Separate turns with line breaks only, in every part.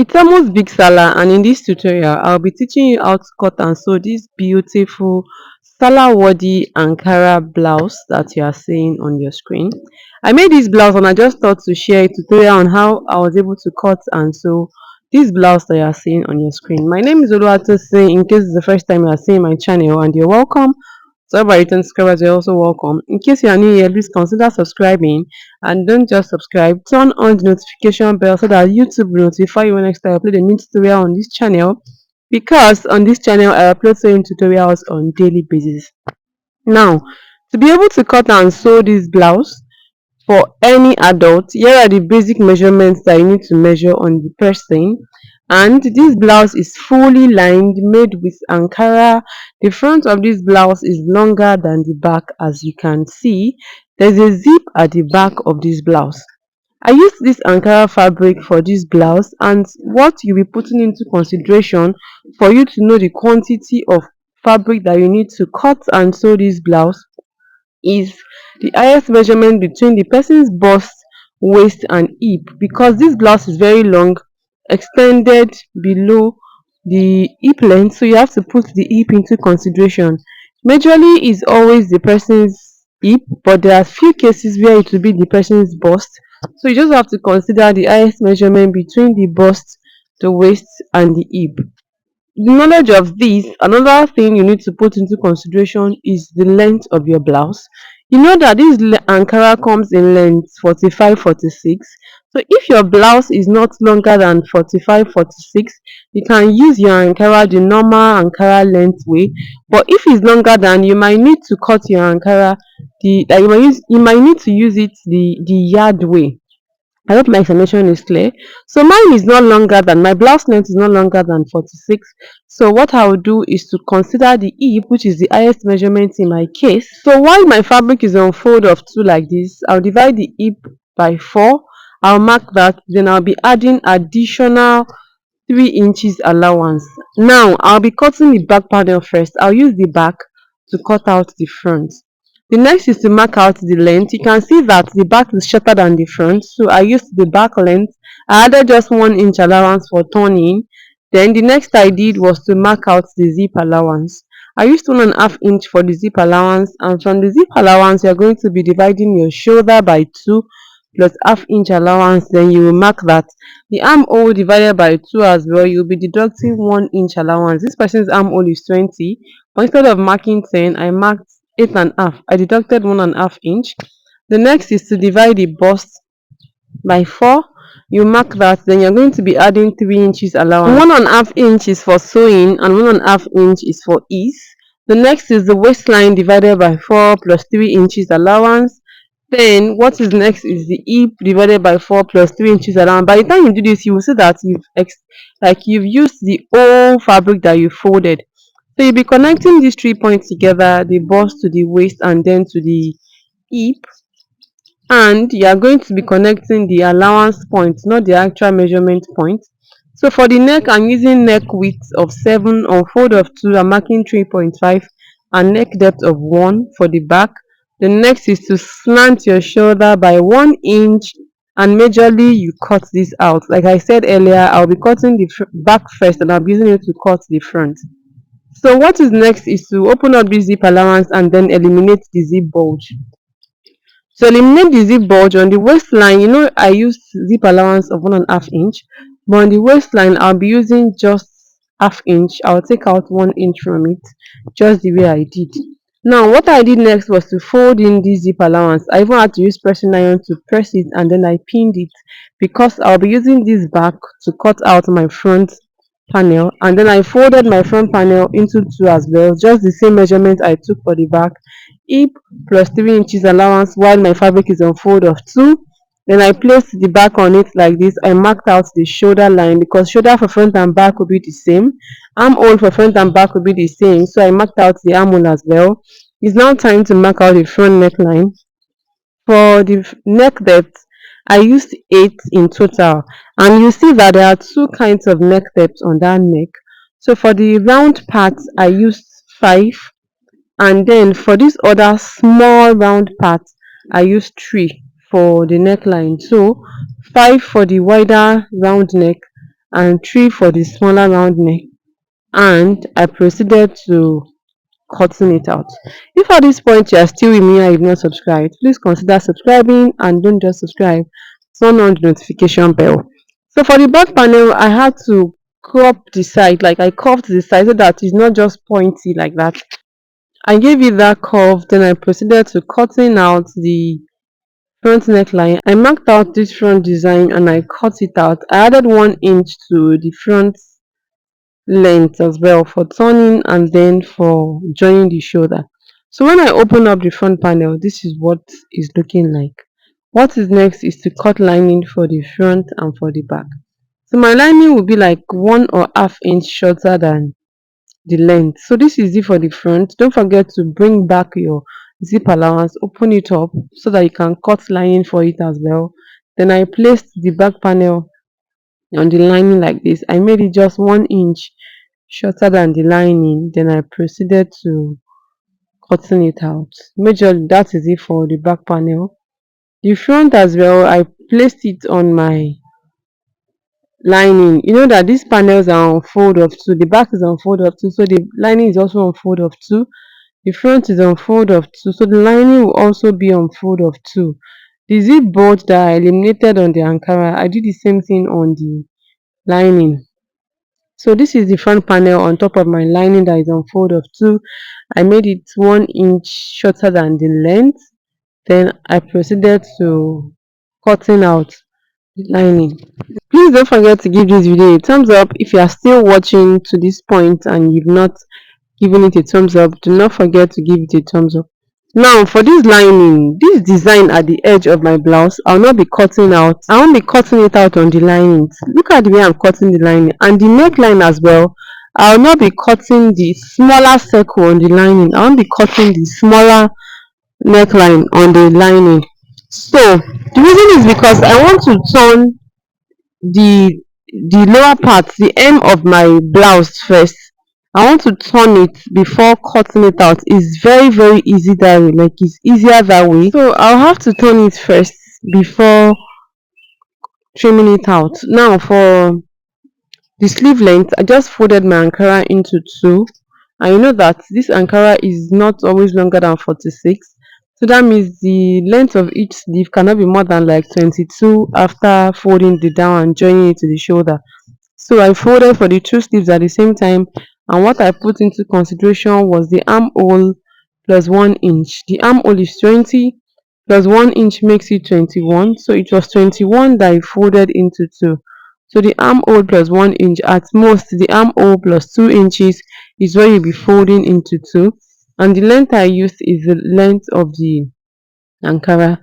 It's almost big Salah, and in this tutorial I'll be teaching you how to cut and sew this beautiful Salah worthy Ankara blouse that you are seeing on your screen. I made this blouse and I just thought to share a tutorial on how I was able to cut and sew this blouse that you are seeing on your screen. My name is Oluwatose. In case it's the first time you are seeing my channel, and you're welcome. So my return subscribers, you're also welcome. In case you are new here, please consider subscribing, and don't just subscribe, turn on the notification bell so that YouTube will notify you when next time I upload a new tutorial on this channel, because on this channel I upload sewing tutorials on daily basis. Now, to be able to cut and sew this blouse for any adult, here are the basic measurements that you need to measure on the person. And this blouse is fully lined, made with Ankara. The front of this blouse is longer than the back, as you can see. There's a zip at the back of this blouse. I used this Ankara fabric for this blouse, and what you'll be putting into consideration for you to know the quantity of fabric that you need to cut and sew this blouse is the highest measurement between the person's bust, waist, and hip, because this blouse is very long, extended below the hip length, so you have to put the hip into consideration. Majorly is always the person's hip, but there are few cases where it will be the person's bust, so you just have to consider the highest measurement between the bust, the waist, and the hip. The knowledge of this, another thing you need to put into consideration is the length of your blouse. You know that this Ankara comes in length 45-46. So if your blouse is not longer than 45-46, you can use your Ankara the normal Ankara length way. But if it's longer than, you might need to cut your Ankara the like you might need to use it the yard way. I hope my explanation is clear. So mine is not longer than, my blouse length is not longer than 46. So what I will do is to consider the hip, which is the highest measurement in my case. So while my fabric is on fold of 2 like this, I'll divide the hip by 4. I'll mark that. Then I'll be adding additional 3 inches allowance. Now I'll be cutting the back panel first. I'll use the back to cut out the front. The next is to mark out the length. You can see that the back is shorter than the front, so I used the back length. I added just 1 inch allowance for turning. Then the next I did was to mark out the zip allowance. I used 1.5 inch for the zip allowance, and from the zip allowance you are going to be dividing your shoulder by 2 plus half-inch allowance. Then you will mark that the armhole divided by 2 as well. You'll be deducting 1 inch allowance. This person's armhole is 20, but instead of marking 10, I marked 8.5. I deducted 1.5 inch. The next is to divide the bust by 4. You mark that. Then you're going to be adding 3 inches allowance. 1.5 inch is for sewing and 1.5 inch is for ease. The next is the waistline divided by 4 plus 3 inches allowance. Then what is next is the hip divided by 4 plus 3 inches allowance. By the time you do this, you will see that you've used the whole fabric that you folded. So you'll be connecting these 3 points together, the bust to the waist and then to the hip, and you are going to be connecting the allowance point, not the actual measurement point. So for the neck, I'm using neck width of 7 on fold of 2. I'm marking 3.5 and neck depth of 1 for the back. The next is to slant your shoulder by 1 inch, and majorly you cut this out. Like I said earlier, I'll be cutting the back first and I'll be using it to cut the front. So what is next is to open up the zip allowance and then eliminate the zip bulge. To eliminate the zip bulge on the waistline, I used zip allowance of 1.5 inch, but on the waistline I'll be using just half-inch. I'll take out 1 inch from it, just the way I did. Now what I did next was to fold in the zip allowance. I even had to use pressing iron to press it, and then I pinned it because I'll be using this back to cut out my front panel, and then I folded my front panel into 2 as well, just the same measurement I took for the back. Hip plus 3 inches allowance while my fabric is on fold of 2. Then I placed the back on it like this. I marked out the shoulder line because shoulder for front and back will be the same. Armhole for front and back will be the same, so I marked out the armhole as well. It's now time to mark out the front neckline. For the neck depth, I used 8 in total, and you see that there are 2 kinds of neck depth on that neck. So for the round part I used 5, and then for this other small round part I used 3 for the neckline. So 5 for the wider round neck and 3 for the smaller round neck, and I proceeded to cutting it out. If at this point you are still with me and you've not subscribed, please consider subscribing, and don't just subscribe, turn on the notification bell. So for the back panel, I had to crop the side, like I curved the side so that it's not just pointy like that. I gave it that curve, then I proceeded to cutting out the front neckline. I marked out this front design and I cut it out. I added 1 inch to the front length as well for turning and then for joining the shoulder. So when I open up the front panel, this is what is looking like. What is next is to cut lining for the front and for the back. So my lining will be like 1.5 inch shorter than the length. So this is it for the front. Don't forget to bring back your zip allowance, open it up so that you can cut lining for it as well. Then I placed the back panel on the lining like this. I made it just 1 inch shorter than the lining. Then I proceeded to cutting it out. Majorly that is it for the back panel. The front as well, I placed it on my lining. You know that these panels are on fold of two. The back is on fold of two, so the lining is also on fold of two. The front is on fold of two, so the lining will also be on fold of two. The zip bolt that I eliminated on the Ankara, I did the same thing on the lining. So this is the front panel on top of my lining that is on fold of two. I made it 1 inch shorter than the length. Then I proceeded to cutting out the lining. Please don't forget to give this video a thumbs up if you are still watching to this point and you've not given it a thumbs up. Do not forget to give it a thumbs up. Now for this lining, this design at the edge of my blouse, I'll not be cutting out. I won't be cutting it out on the lining. Look at the way I'm cutting the lining and the neckline as well. I'll not be cutting the smaller circle on the lining. I won't be cutting the smaller neckline on the lining. So the reason is because I want to turn the lower part, the hem of my blouse first. I want to turn it before cutting it out. It's very easy that way, like it's easier that way. So I'll have to turn it first before trimming it out. Now for the sleeve length, I just folded my Ankara into two. And you know that this Ankara is not always longer than 46. So that means the length of each sleeve cannot be more than like 22 after folding the down and joining it to the shoulder. So I folded for the two sleeves at the same time, and what I put into consideration was the armhole plus 1 inch. The armhole is 20 plus 1 inch makes it 21. So it was 21 that I folded into two. So the armhole plus 1 inch, at most the armhole plus 2 inches is what you'll be folding into two. And the length I used is the length of the Ankara.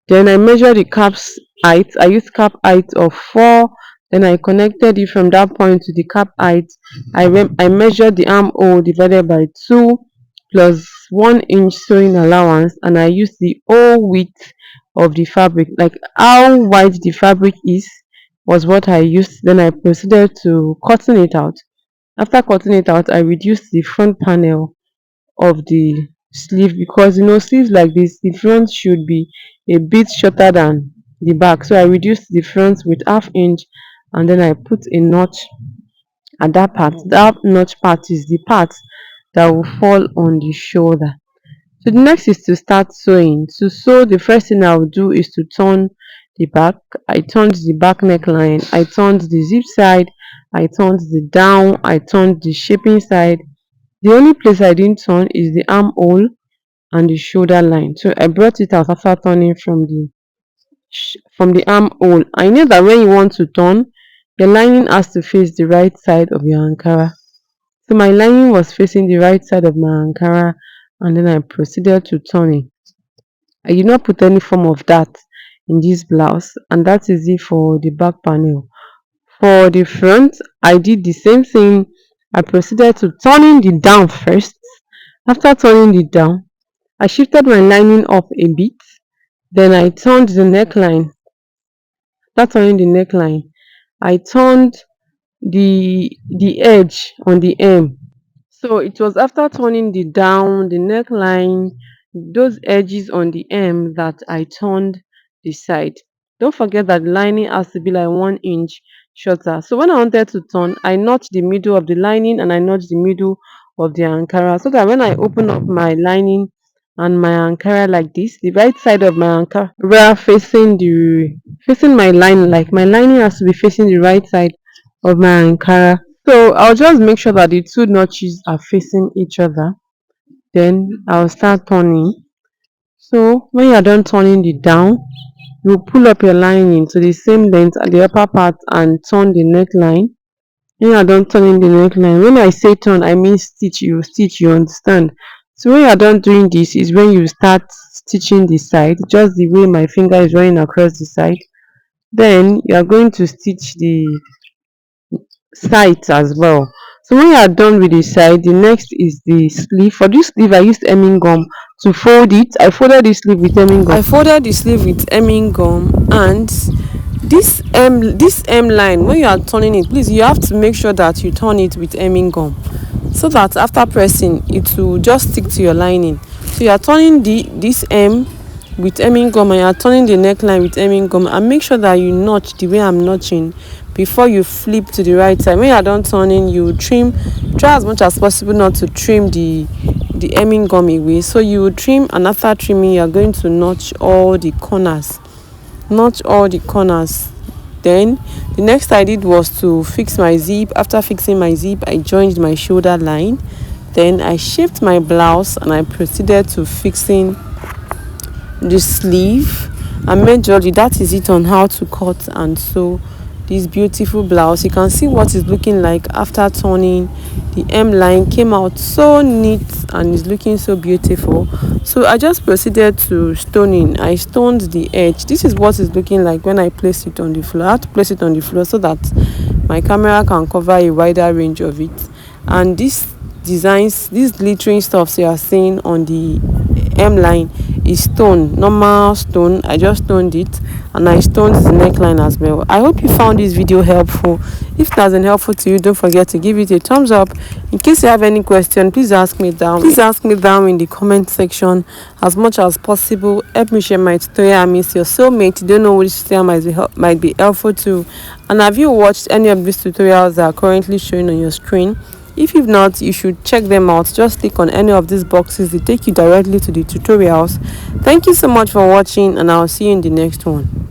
Then I measured the cap's height. I used cap height of 4. Then I connected it from that point to the cap height. I measured the armhole divided by 2 plus 1 inch sewing allowance, and I used the whole width of the fabric, like how wide the fabric is was what I used. Then I proceeded to cutting it out. After cutting it out, I reduced the front panel of the sleeve, because sleeves like this, the front should be a bit shorter than the back. So I reduced the front with ½ inch, and then I put a notch at that part. That notch part is the part that will fall on the shoulder. So the next is to start sewing. To sew, the first thing I will do is to turn the back. I turned the back neckline, I turned the zip side, I turned the down, I turned the shaping side. The only place I didn't turn is the armhole and the shoulder line. So I brought it out after turning from the armhole. I know that when you want to turn, your lining has to face the right side of your Ankara. So my lining was facing the right side of my Ankara, and then I proceeded to turn it. I did not put any form of that in this blouse, and that is it for the back panel. For the front, I did the same thing. I proceeded to turning the down first. After turning it down, I shifted my lining up a bit. Then I turned the neckline. After turning the neckline, I turned the edge on the hem. So it was after turning the down, the neckline, those edges on the hem, that I turned the side. Don't forget that the lining has to be like 1 inch shorter. So when I wanted to turn, I notched the middle of the lining and I notched the middle of the ankara, so that when I open up my lining and my ankara like this, the right side of my ankara facing my line, like my lining has to be facing the right side of my ankara. So I'll just make sure that the two notches are facing each other. Then I'll start turning. So when you're done turning it down, you pull up your lining to the same length at the upper part and turn the neckline. When you're done turning the neckline, when I say turn, I mean stitch. You stitch, you understand. So when you're done doing this is when you start stitching the side, just the way my finger is running across the side. Then you are going to stitch the sides as well. So when you are done with the side, the next is the sleeve. For this sleeve, I used hemming gum to fold it. I folded the sleeve with hemming gum. I folded the sleeve with hemming gum, and this hem line, when you are turning it, please you have to make sure that you turn it with hemming gum, so that after pressing it will just stick to your lining. So you are turning this hem with hemming gum and you are turning the neckline with hemming gum, and make sure that you notch the way I'm notching before you flip to the right side. When you are done turning, you trim, try as much as possible not to trim the hemming gum away. So you will trim, and after trimming you are going to notch all the corners. Then the next I did was to fix my zip. After fixing my zip, I joined my shoulder line. Then I shaped my blouse and I proceeded to fixing the sleeve. And majorly that is it on how to cut and sew this beautiful blouse. You can see what it's looking like after turning. The hemline came out so neat and is looking so beautiful. So I just proceeded to stoning. I stoned the edge. This is what it's looking like when I place it on the floor. I have to place it on the floor so that my camera can cover a wider range of it. And these designs, these glittering stuffs you are seeing on the hemline is stone, normal stone. I just stoned it, and I stoned the neckline as well. I hope you found this video helpful. If it hasn't helpful to you, don't forget to give it a thumbs up. In case you have any question, please ask me down in the comment section as much as possible. Help me share my tutorial. I miss your soulmate. You don't know which tutorial might be helpful to. And have you watched any of these tutorials that are currently showing on your screen? If you've not, you should check them out. Just click on any of these boxes. They take you directly to the tutorials. Thank you so much for watching, and I'll see you in the next one.